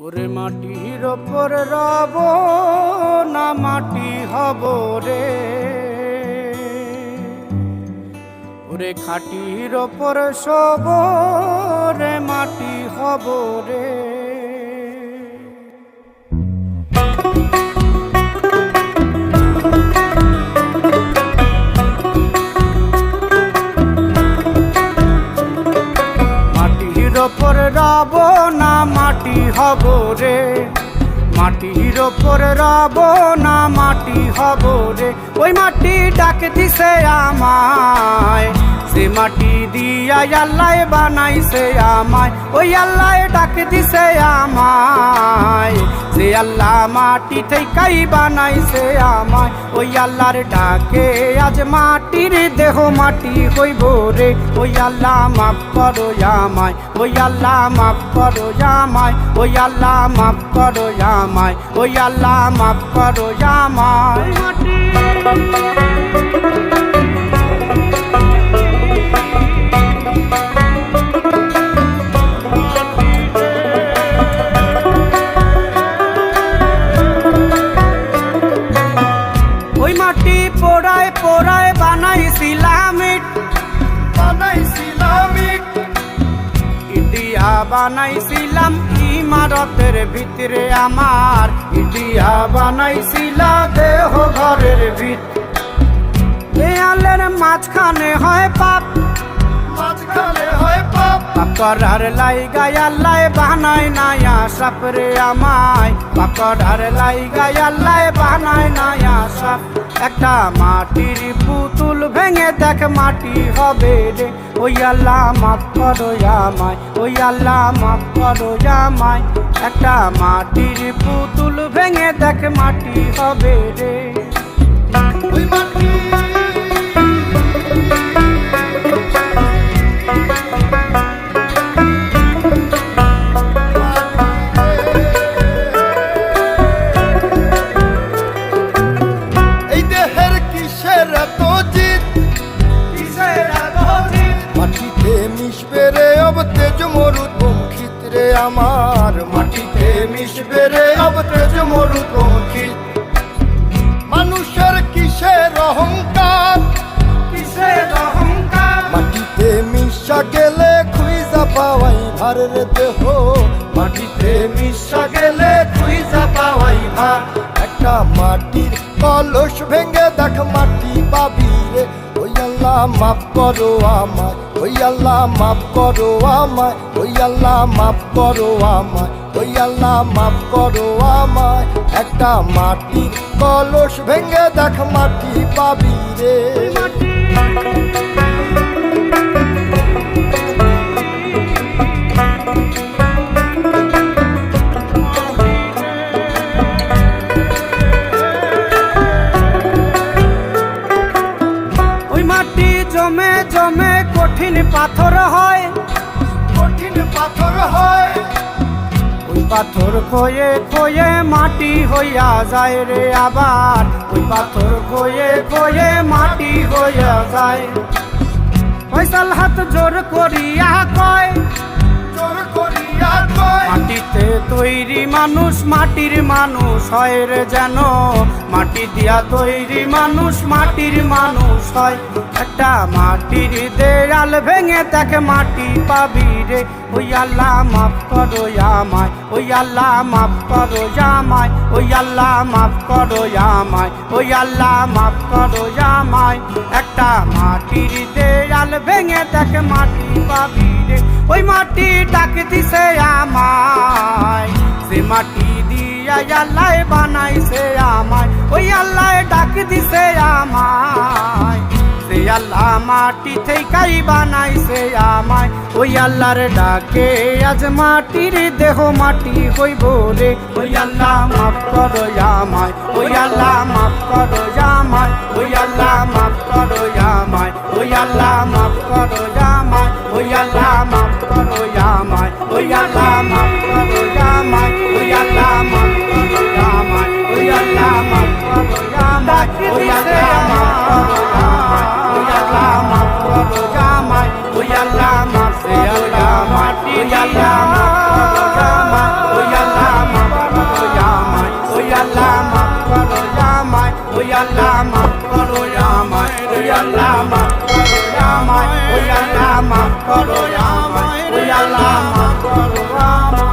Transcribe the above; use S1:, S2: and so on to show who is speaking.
S1: ওরে মাটির ওপর রব না মাটি হব রে, ওরে খাটির ওপর শোব রে মাটি হব রে। মাটির ওপর রব না মাটি হব রে, মাটির ওপর রব না মাটি হব রে। ওই মাটি ডাক দিছে আমায়, সে মাটি দিয়া আল্লাহ বানাইছে আমায়। ওই আল্লাহ ডাক দিছে আমায়, সে আল্লাহ মাটি থেকেই বানাইছে আমায়। ওই আল্লাহর ডাকে আজ মাটির দেহ মাটি হইব রে। ওই আল্লাহ মাফ করো আমায়, ওই আল্লাহ মাফ করো আমায়, ওই আল্লাহ মাফ করো আমায়, ওই আল্লাহ মাফ করো আমায়। ওই মাটি পোড়ায় পোড়ায় বানাইছিলাম ইট, ইটিয়া বানাইছিলাম ইমারতের ভিতরে আমার, ইটিয়া বানাইছিলা দেহ ঘরের ভিত। দেয়ালের মাঝখানে হয় পাপ, মাঝখানে হয় পাপ, পাকড়ার লাইগায় আল্লাহ বানায় নায়া সাপ রে আমায়, পাকড়ার লাইগায় আল্লাহ বানায় নায়া সাপ। একটা মাটির পুতুল ভেঙে দেখ মাটি হবে রে। ওই আল্লাহ মাফ করো আমায়, ওই আল্লাহ মাফ করো আমায়। একটা মাটির পুতুল ভেঙে দেখ মাটি হবে রে। ওই মাটি আমার, মাটিতে মিশবে রে অব তেজ মরুদ মুখিত। মানুষের কিসের অহংকার, কিসের অহংকার, মাটিতে মিশা গেলে খুঁজা পাওয়াই ভার রে দেহ, মাটিতে মিশা গেলে খুঁজা পাওয়াই ভার। একটা মাটির কলস ভেঙে দেখ মাটি পাবি রে। ওই আল্লাহ মাফ করো আমায়, ওই আল্লাহ মাফ করো আমায়, ওই আল্লাহ মাফ করো আমায়, ওই আল্লাহ মাফ করো আমায়। একটা মাটির কলস ভেঙে দেখ মাটি পাবি রে। জমে জমে কঠিন পাথর হয়, কঠিন পাথর হয়। ওই পাথর খয়ে খয়ে মাটি হইয়া যায় রে আবার, ওই পাথর খয়ে খয়ে মাটি হইয়া যায়। ফয়সাল হাত জোর করিয়া কয়, জোর করিয়া কয়, মাটিতে তৈরি মানুষ মাটির মানুষ হয় রে যেন, মাটি দিয়া তৈরি মানুষ মাটির মানুষ হয়। একটা মাটির দেয়াল ভেঙে দেখ মাটি পাবি রে। ওই আল্লাহ মাফ করো আমায়, ওই আল্লাহ মাফ করো আমায়, ওই আল্লাহ মাফ করো আমায়, ওই আল্লাহ মাফ করো আমায়। একটা মাটির দেয়াল ভেঙে দেখ মাটি পাবি রে। ওই মাটি ডাক দিছে আমায়, সে মাটি দিয়া আল্লাহ বানাইছে আমায়। ওই আল্লাহ ডাক দিছে আমায়, সে আল্লাহ মাটি থেকেই বানাইছে আমায়। ওই আল্লাহর ডাকে আজ মাটির দেহ মাটি হইব রে। ওই আল্লাহ মাফ করো আমায়, ওই আল্লাহ মাফ করো আমায়, ওই আল্লাহ মাফ করো আমায়, ওই আল্লাহ মাফ করো আমায়, ওই আল্লাহ মাফ করো আমায়, ওই আল্লাহ মাফ করো আমায়, ওই আল্লাহ মাফ করো আমায়, ওই আল্লাহ মাফ করো আমায়, ওই আল্লাহ মাফ করো আমায়, ওই আল্লাহ মাফ করো আমায়, ওই আল্লাহ মাফ করো আমায়, ওই আল্লাহ মাফ করো আমায়, ওই আল্লাহ আল্লাহ মাফ করো আমায়, ওই আল্লাহ মাফ করো আমায়, ওই আল্লাহ মাফ করো আমায়, ওই আল্লাহ মাফ করো আমায়।